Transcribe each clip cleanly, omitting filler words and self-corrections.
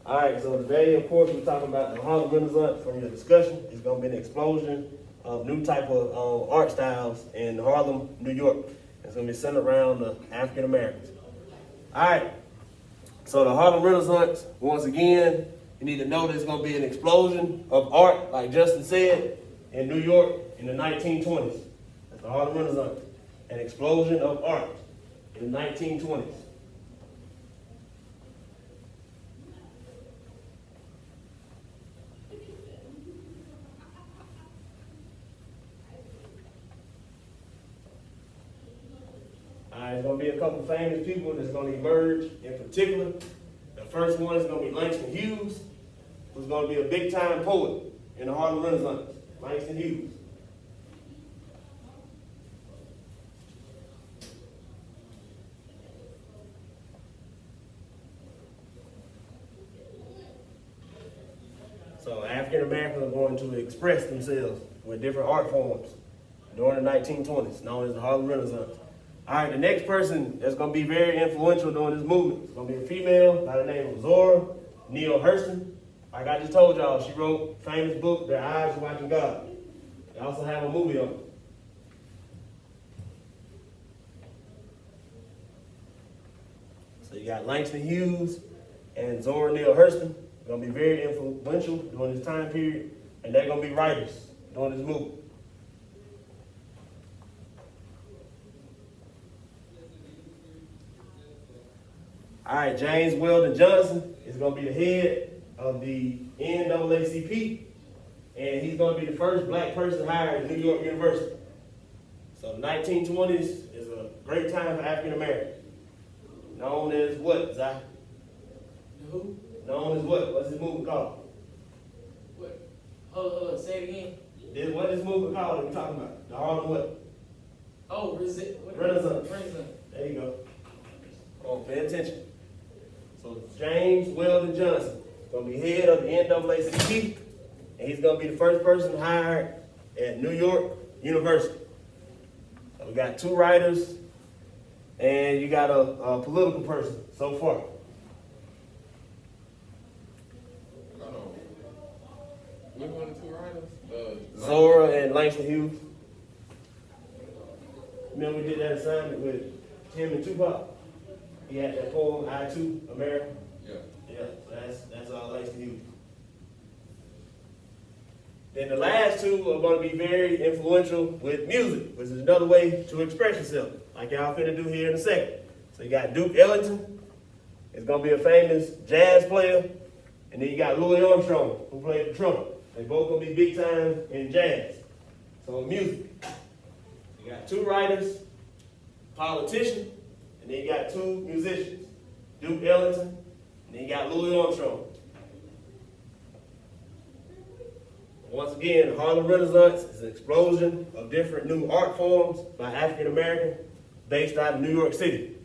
All right, so today, of course, we're talking about the Harlem Renaissance. From your discussion, it's going to be an explosion of new type of art styles in Harlem, New York. It's going to be centered around the African Americans. All right, so the Harlem Renaissance, once again, you need to know there's going to be an explosion of art, like Justin said, in New York in the 1920s. That's the Harlem Renaissance. An explosion of art in the 1920s. There's going to be a couple famous people that's going to emerge in particular. The first one is going to be Langston Hughes, who's going to be a big-time poet in the Harlem Renaissance. Langston Hughes. So African Americans are going to express themselves with different art forms during the 1920s, known as the Harlem Renaissance. All right, the next person that's going to be very influential during this movement is going to be a female by the name of Zora Neale Hurston. Like I just told y'all, she wrote a famous book, Their Eyes Are Watching God. They also have a movie on it. So you got Langston Hughes and Zora Neale Hurston. They're going to be very influential during this time period, and they're going to be writers during this movement. All right, James Weldon Johnson is going to be the head of the NAACP, and he's going to be the first black person hired at New York University. So the 1920s is a great time for African Americans. Known as what, Zach? Who? Known as what? What's this movement called? What? Hold on, say it again. What is this movement called that we're talking about? The Harlem what? Oh, Renaissance. Renaissance. There you go. Oh, pay attention. So James Weldon Johnson is going to be head of the NAACP, and he's going to be the first person hired at New York University. So we got two writers, and you got a political person so far. Which one of the two writers? Zora and Langston Hughes. Remember we did that assignment with Tim and Tupac? He had that poem, I Too, America. Yeah. Yeah, so that's Langston Hughes. Then the last two are going to be very influential with music, which is another way to express yourself, like y'all finna do here in a second. So you got Duke Ellington, is going to be a famous jazz player, and then you got Louis Armstrong, who played the trumpet. They both going to be big time in jazz. So music. You got two writers, politician, and then you got two musicians, Duke Ellington, and then you got Louis Armstrong. Once again, the Harlem Renaissance is an explosion of different new art forms by African Americans based out of New York City.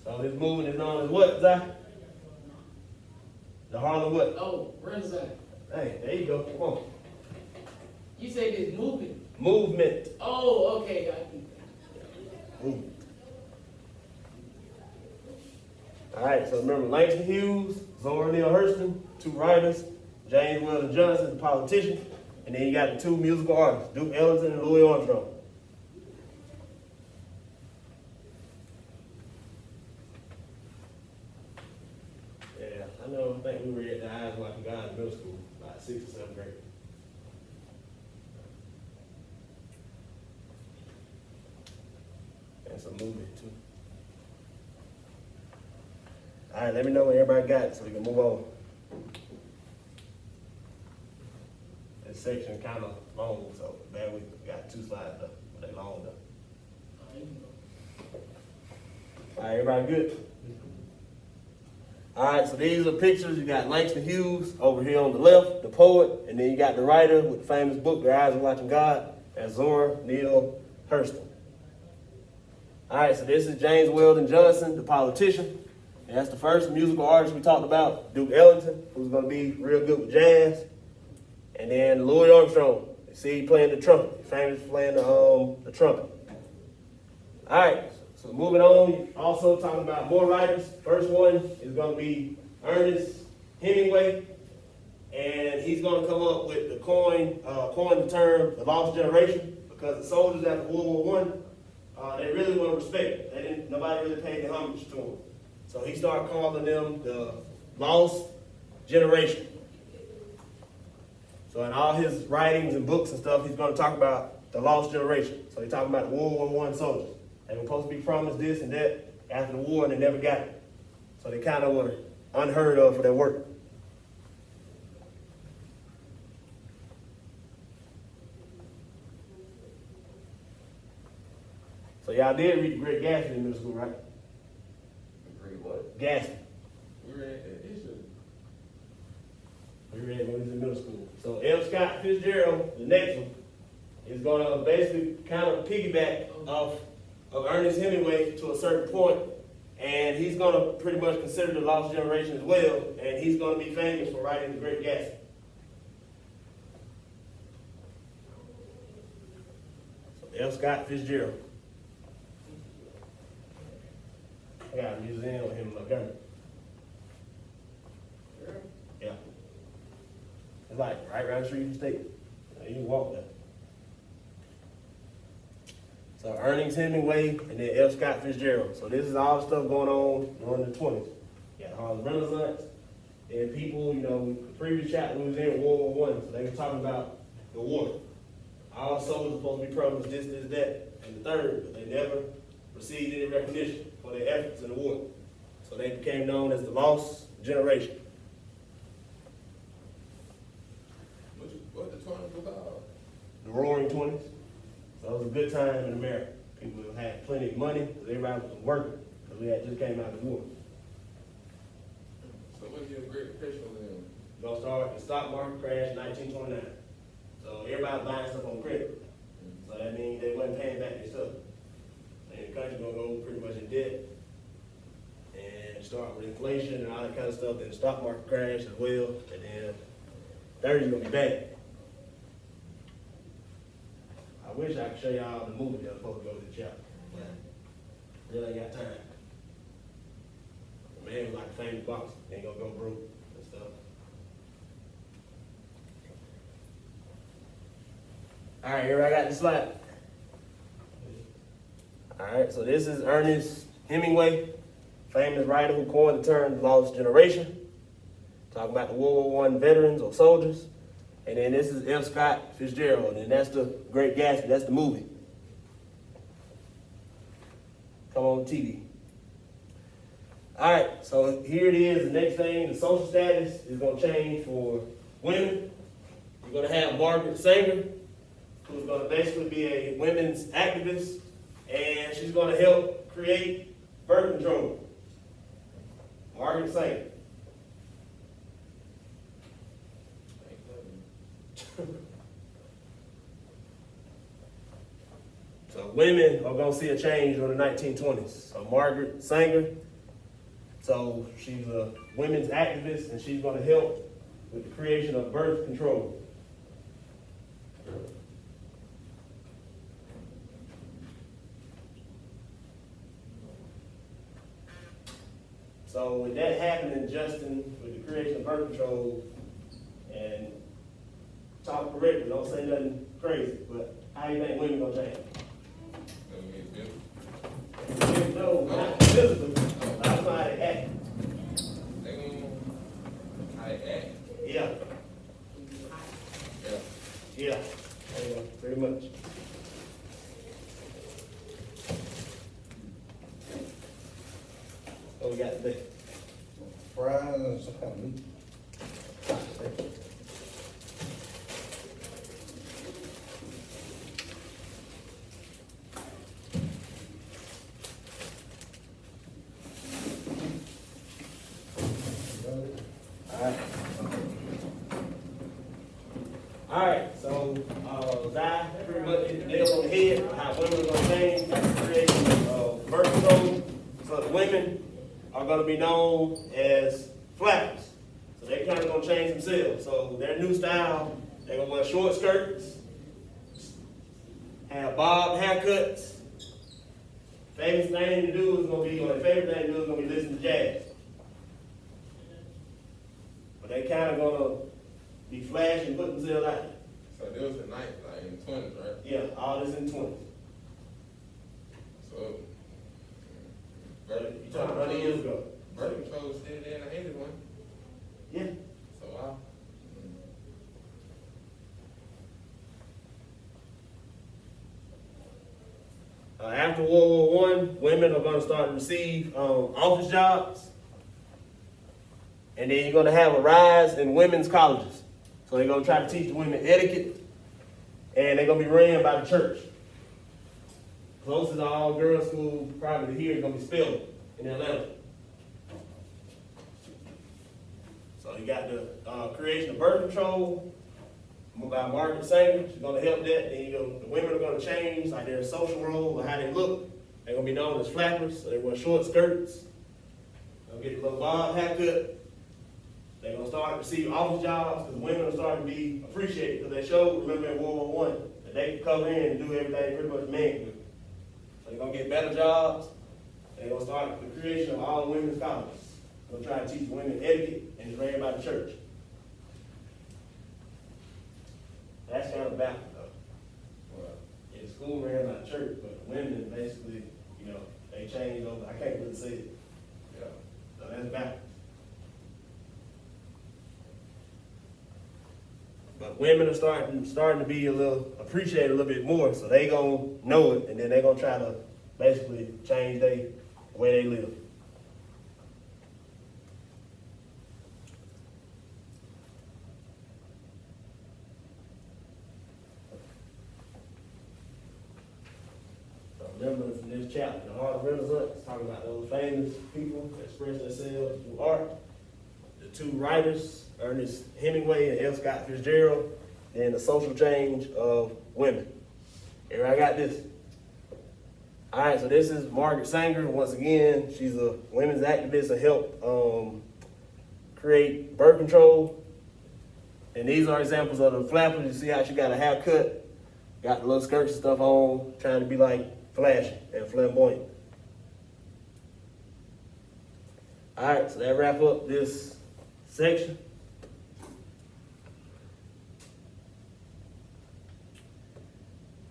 So this movement is known as what, Zach? The Harlem what? Oh, Renaissance. Hey, there you go. Come on. You say this movement. Movement. Oh, okay, got you. Movement. All right, so remember Langston Hughes, Zora Neale Hurston, two writers, James Weldon Johnson, the politician, and then you got the two musical artists, Duke Ellington and Louis Armstrong. Yeah, I think we were at the Eyes Watching God in middle school, about 6th or 7th grade. And some movement too. All right, let me know when everybody got it so we can move on. This section kind of long, so bad we got 2 slides up, but they long though. All right, everybody good? All right, so these are pictures. You got Langston Hughes over here on the left, the poet, and then you got the writer with the famous book, Their Eyes Are Watching God, that's Zora Neale Hurston. All right, so this is James Weldon Johnson, the politician. And that's the first musical artist we talked about, Duke Ellington, who's going to be real good with jazz. And then Louis Armstrong, you see he playing the trumpet, famous for playing the trumpet. All right, So moving on, also talking about more writers. First one is going to be Ernest Hemingway, and he's going to come up with the coin the term the lost generation, because the soldiers after World War I, they really weren't respected. Nobody really paid the homage to them. So he started calling them the lost generation. So in all his writings and books and stuff, he's going to talk about the lost generation. So he's talking about the World War I soldiers. They were supposed to be promised this and that after the war, and they never got it. So they kind of were unheard of for their work. So y'all did read The Great Gatsby in middle school, right? Read what? Gatsby. We read that issue. We read when we was in middle school. So F. Scott Fitzgerald, the next one, is going to basically kind of piggyback off of Ernest Hemingway to a certain point, and he's going to pretty much consider the lost generation as well, and he's going to be famous for writing The Great Gatsby. So F. Scott Fitzgerald. I got a museum with him in Montgomery. Yeah. It's like right around the street from the state. You can walk there. So Ernest Hemingway and then F. Scott Fitzgerald. So this is all the stuff going on during the 20s. You got Harlem Renaissance, and people, the previous chapter was in World War I, so they were talking about the war. All soldiers are supposed to be promised this, that, and the third, but they never received any recognition for their efforts in the war. So they became known as the lost generation. What the 20s was called? The Roaring 20s. So it was a good time in America. People had plenty of money because everybody was working because we had just came out of the war. So what year the Great Depression was in? We're going to start the stock market crash in 1929. So everybody buying stuff on credit. So that means they wasn't paying back their stuff. And the country going to go pretty much in debt and start with inflation and all that kind of stuff. Then the stock market crash as well. And then 30 is going to be bad. I wish I could show y'all the movie that was supposed to go to the chapter, but really ain't got time. The man was like a famous boxer, ain't gonna go broke and stuff. All right, here I got the slide. All right, so this is Ernest Hemingway, famous writer who coined the term lost generation, talking about the World War I veterans or soldiers. And then this is F. Scott Fitzgerald, and that's The Great Gatsby. That's the movie. Come on TV. All right, so here it is. The next thing, the social status is going to change for women. You're going to have Margaret Sanger, who's going to basically be a women's activist, and she's going to help create birth control. Margaret Sanger. So women are going to see a change during the 1920s. So Margaret Sanger, so she's a women's activist, and she's going to help with the creation of birth control. So with that happening, Justin, with the creation of birth control, and talk correctly, don't say nothing crazy, but how do you think women gonna change? No, not physically, but how they act. They gonna how they act. Yeah, Yeah. yeah, pretty much. What we got today? Fries and some kind of meat. All right, so Zai pretty much hit the nail on the head on how women are going to change after the creation of birth control. So the women are going to be known as flappers. So they kind of going to change themselves. So their new style, they're going to wear short skirts, have bob haircuts, famous thing to do is gonna be, or their favorite thing to do is gonna be listen to jazz. But they kinda gonna be flashing, putting themselves out there. So this was the night, like in the 20s, right? Yeah, all this in the 20s. So, You talking 100 years ago. birth control was still there in the 80s one. Yeah. So wow. After World War I, women are going to start to receive office jobs. And then you're going to have a rise in women's colleges. So they're going to try to teach the women etiquette. And they're going to be ran by the church. Closest all-girls school probably here is going to be Spelman in Atlanta. So you got the creation of birth control by Margaret Sanger. She's going to help that. Then the women are going to change like their social role or how they look. They're going to be known as flappers. So they wear short skirts. They'll get a little bob haircut. They're going to start to receive office jobs because women are starting to be appreciated because they showed, remember in World War I, that they could come in and do everything pretty much men could. So they're going to get better jobs. They're going to start the creation of all women's colleges. They're going to try to teach women etiquette and it's ran by the church. That's kind of backwards though. Well, yeah, the school ran by the church, but the women basically, they changed over. I can't really say it. Yeah. So that's backwards. But women are starting to be appreciated a little bit more, so they gonna know it, and then they gonna try to basically change the way they live. So remember from this chapter, the Harlem Renaissance, talking about those famous people that express themselves through art. The two writers, Ernest Hemingway and F. Scott Fitzgerald, and the social change of women. Here I got this. All right, so this is Margaret Sanger. Once again, she's a women's activist to help create birth control. And these are examples of the flappers. You see how she got a haircut, got the little skirts and stuff on, trying to be like flashy and flamboyant. All right, so that wrap up this section.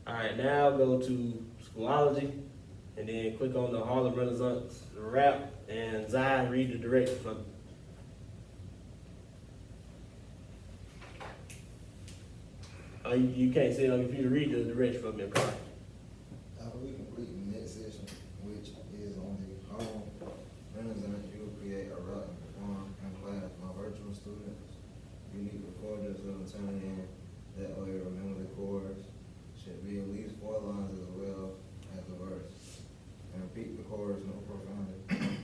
All right, now go to Schoology and then click on the Harlem Renaissance wrap and Zai read the directions from you can't see it on your computer, read the directions from me. After we complete the next session, which is on the Harlem Renaissance, you will create a route and perform in class. My virtual students, unique recorders will turn in that way. Remember the chorus should be at least 4 lines as well as the verse. And repeat the chorus, no profanity.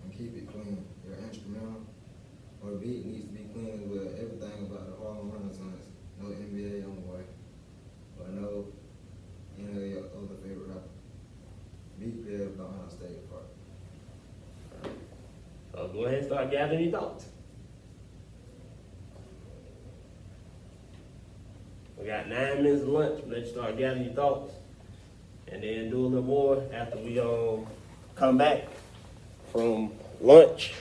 And keep it clean. Your instrumental or beat needs to be clean as well. Everything about the Harlem Renaissance. No NBA on the way. Or no any of your other favorite rapper. Be creative, don't have to stay apart. So go ahead and start gathering your thoughts. We got 9 minutes of lunch. We'll let you start gathering your thoughts. And then do a little more after we come back from lunch.